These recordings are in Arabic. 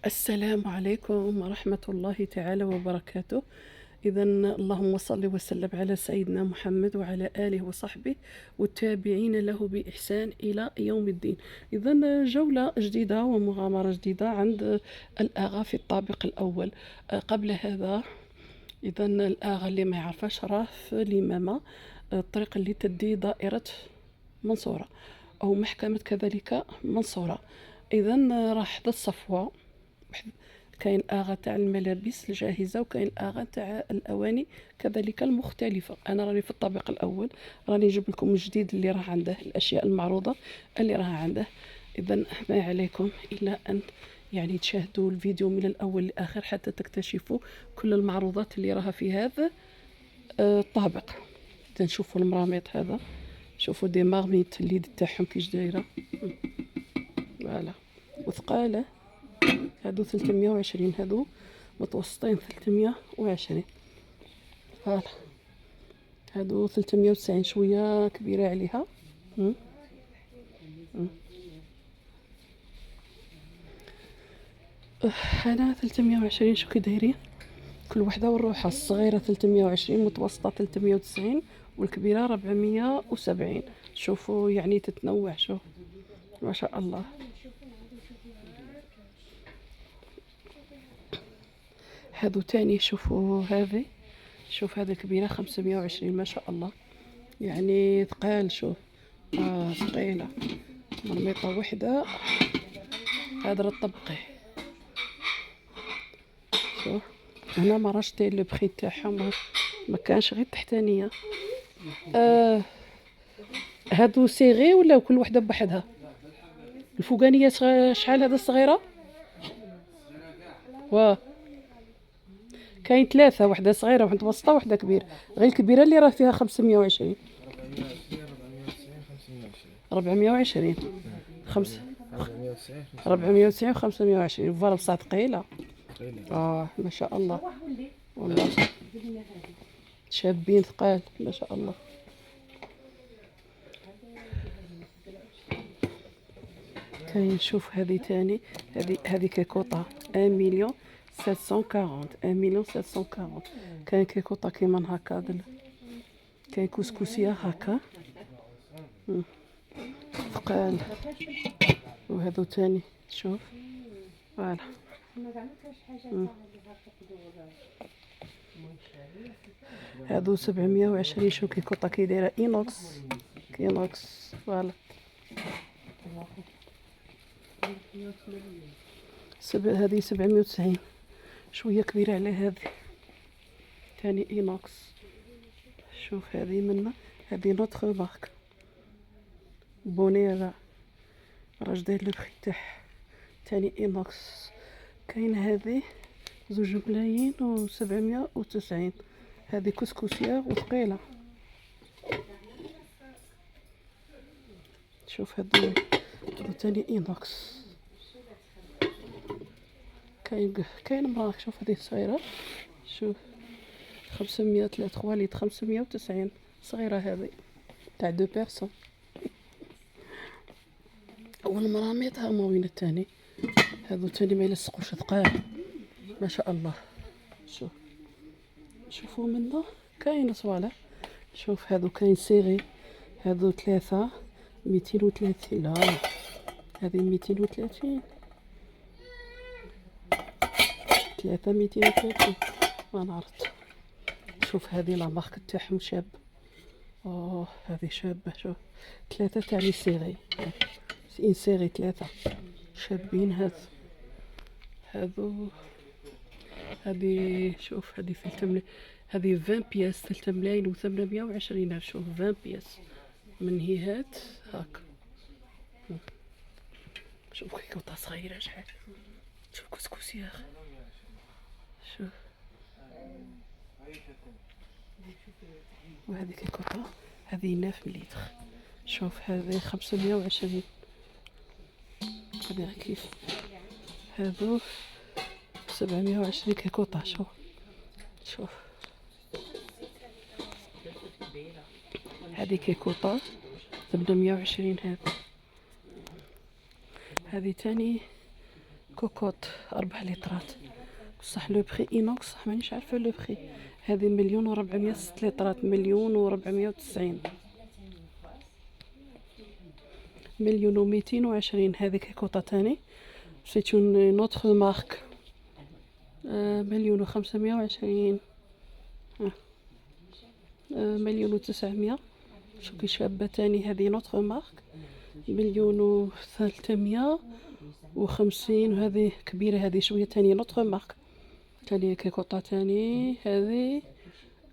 السلام عليكم ورحمة الله تعالى وبركاته. إذا اللهم صل وسلم على سيدنا محمد وعلى آله وصحبه والتابعين له بإحسان إلى يوم الدين. إذا جولة جديدة ومغامرة جديدة عند الآغا في الطابق الأول. قبل هذا، إذا الآغا اللي ما يعرفش راه في اليمامة، الطريق اللي تدي دائرة منصورة أو محكمة كذلك منصورة. إذا راه حدا الصفوة كاين آغا تاع الملابس الجاهزة وكاين آغا تاع الأواني كذلك المختلفة. أنا راني في الطابق الأول، راني نجيب لكم الجديد اللي راه عنده، الأشياء المعروضة اللي راه عنده. إذا ما عليكم إلا أن يعني تشاهدوا الفيديو من الأول للآخر حتى تكتشفوا كل المعروضات اللي راها في هذا الطابق. تنشوفوا المراميط هذا، شوفوا دي مارميت الليد تاعهم كيش دايره، فوالا وثقاله. هادو 320، هادو متوسطين 320. فوالا هادو 390 شويه كبيره عليها. انا 320 شو كي دايرين كل وحده وروحها. الصغيره 320، متوسطه 390، والكبيره 470. شوفوا يعني تتنوع، شوف ما شاء الله. هادو تاني شوفوا هذه، شوف هذه الكبيرة 520 ما شاء الله، يعني ثقال. شوف ثقيلة، مرميطة وحدة هذا الطبقي. شوف هنا ما رشتي لو بخي تاعهم، ما كانش غير التحتانية. هادو سيغي ولا كل وحدة بوحدها؟ الفوقانية شحال هذا الصغيرة؟ واه كاين ثلاثة، وحدة صغيرة وحدة متوسطة وحدة كبيرة. غير الكبيرة اللي راه فيها 520. 420 خمسة 490 و 520. فوالا بصح ثقيلة. ما شاء الله والله، شابين ثقال ما شاء الله. كاين شوف هذه تاني، هذه كيكوطة 1,740,000 1,740,000. كاين كيكوطة كيما هكا، كاين كسكسية هكا ثقال. وهذو تاني شوف فوالا. هادو 720. شو كيكوطة كي دايرة اينوكس فوالا. هذه 790 شوية كبيرة على هذه تاني اينوكس. شوف هذه منا، هذه نوتخ مارك بونيرا، راج داير لو بخي تاعها تاني اينوكس. كاين هذه 2,790. هذه كسكسية وثقيلة. شوف هذو تاني اينوكس. كاين مراك. شوف هذه صغيرة، شوف 503 لتر 590. صغيرة هذه تاع دو بيرسون. والمراميط هما وين التاني، هذو تاني ما يلصقوش ثقال ما شاء الله. شوفوا منا كاين صوالح. شوف هذو كاين سيغي، هذو 3 230. لا هذه 230، 3 230 ما نعرفت. شوف هذه لا مارك تاعهم شاب. هذه شابة. شوف 3 تاع لي سيغي، إن سيغي 3 شابين. هذو هذه شوف هذه 300، هذه 20 بياس 3,820. شوف 20 بياس من هيهات هاك. شوف كيكوطة صغيرة شحال. شوف كسكس يا أخي. شوف وهذه كيكوطة، هذه 9 مليتر. شوف هذه 520. هذه كيف هذو 720 كيكوطة. شوف هذه كيكوطة 820. هذه تاني كوكوط 4 لترات، بصح لو بخي اينوكس مانيش عارفه لو بخي. هذه 1,400 6 لترات، 1,490، 1,220. هذيك كوطه تاني سيت اون نوتر مارك، 1,520، 1,900. شو كي شابة تاني هذه نوتر مارك 1,350. وهذه كبيرة، هذه شوية تاني نوتر مارك تاني كيكوطة تاني. هذه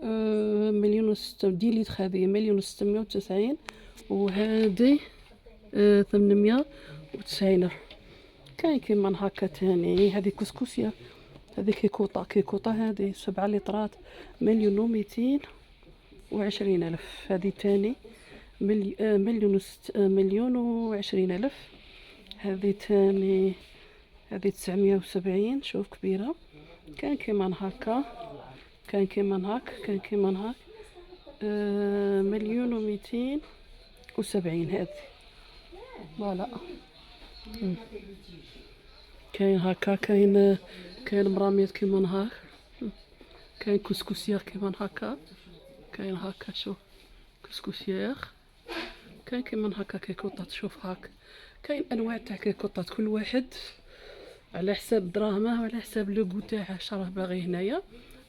1,600 لتر، هذه 1,690. وهذه 890. كاين كيما هكا تاني. هذه كسكسية، هذه كيكوطة هذه 7 لترات، 1,220,000. هذه تاني 1,020,000. هذه تاني هذه 970. شوف كبيرة. كان كيما هكا، كان كيما هاك، كان كيما هاك 1,270. هذه فوالا. كاين هكا، كاين مراميط كيما هاك، كاين كسكسيير كيما هكا، كاين هكا. شوف كسكسيير، كاين كيما هكا كيكوطات. شوف هاك، كاين انواع تاع كيكوطات، كل واحد على حساب دراهمه وعلى حساب لو غو تاعه شراه باغي. هنايا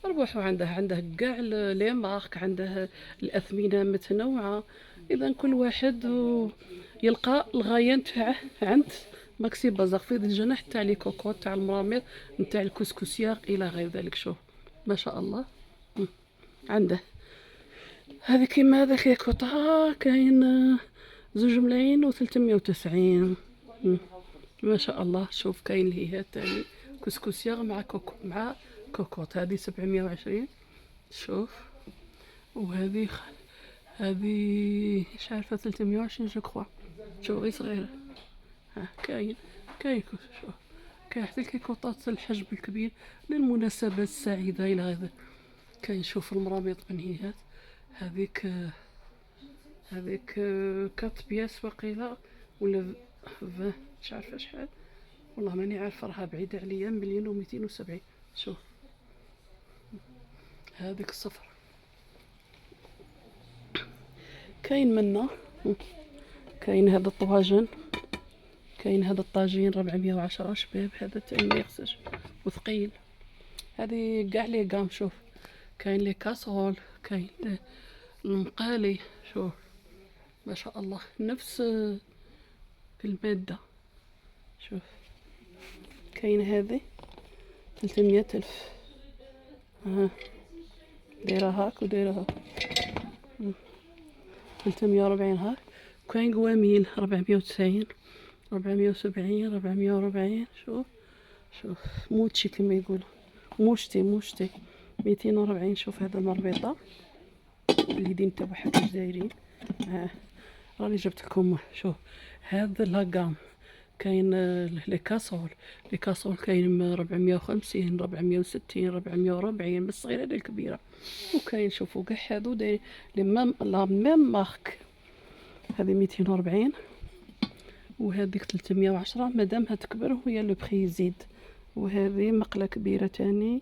روحوا عنده كاع لي مارك، عنده الاثمنه متنوعه. اذا كل واحد يلقى الغايه نتاعه عند ماكسي بازار في الجناح تاع لي كوكوط، تاع المراميط، نتاع الكسكسيار الى غير ذلك. شوف ما شاء الله. عنده هذه كيما هذا كيكوطه كاين 2,390. ما شاء الله. شوف كاين هي تاني كسكسيار مع كوكوط، هذه 720. شوف. وهذه مش عارفه 320 جو كخوا. شوف غير صغيره. كاين شوف كاين حتى الكيكوطات الحجم الكبير للمناسبات السعيده الى غير. كاين شوف المرابط بنهيات. هذيك 4 بياس وقيله ولا مش عارفه شحال، والله ماني عارفه، راها بعيده عليا. 1,270. شوف هذيك الصفر. كاين منا، كاين هذا الطواجن، كاين هذا الطاجين 410 شباب. هذا تاني ما يخسرش وثقيل. هذه كاع لي قام. شوف كاين لي كاسرول، كاين المقالي. شوف ما شاء الله نفس المادة. شوف كاين هذه 300,000. دايرة هاك ودايرة هاك 340 هاك. كاين قواميل 490، 470، 440. شوف موتشي كما يقولوا، موشتي 240. شوف هذا المربيطة اليدين تاعها كيفاش دايرين. راني جبت لكم. شوف هذا لاكام. كاين لي كاسول كاين 450، 460، 440 من الصغيره للكبيره. وكاين شوفوا كاع هادو دايرين لا ميم مارك. هذه 240 وهذيك 310. مادامها تكبر وهي لو بخي يزيد. وهذه مقله كبيره تاني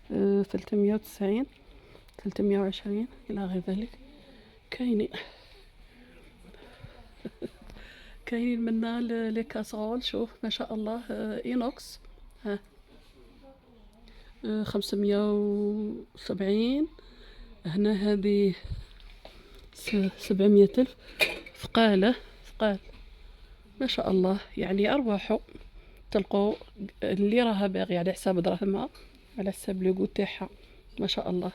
390، 320 الى غير ذلك. كاينين منا لي كاسرول. شوف ما شاء الله اينوكس 570. هنا هذه 700,000. ثقال ما شاء الله. يعني ارواحوا تلقوا اللي راها باغي على حساب دراهمها، على حساب لوغو تاعها. ما شاء الله.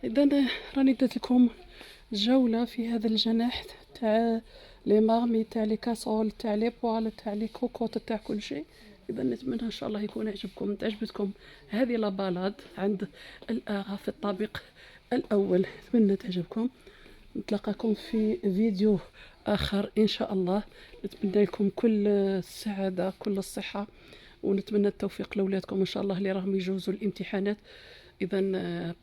اذا راني درت لكم جوله في هذا الجناح تاع لي مارمي، تاع لي كاسول، تاع لي بوال، تاع لي كوكوط، تاع كل شيء. اذا نتمنى ان شاء الله يكون عجبتكم هذه لا بالاد عند الاغا في الطابق الاول. نتمنى تعجبكم. نتلاقاكم في فيديو اخر ان شاء الله. نتمنى لكم كل السعاده، كل الصحه، ونتمنى التوفيق لاولادكم ان شاء الله اللي راهم يجوزوا الامتحانات. اذا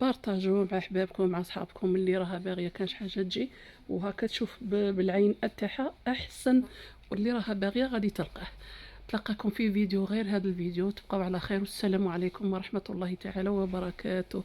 بارطاجوا مع احبابكم، مع اصحابكم اللي راها باغيه كان شي حاجه تجي وهكا تشوف بالعين تاعها احسن، واللي راها باغيه غادي تلقاه. نتلقاكم في فيديو غير هذا الفيديو. تبقوا على خير، والسلام عليكم ورحمة الله تعالى وبركاته.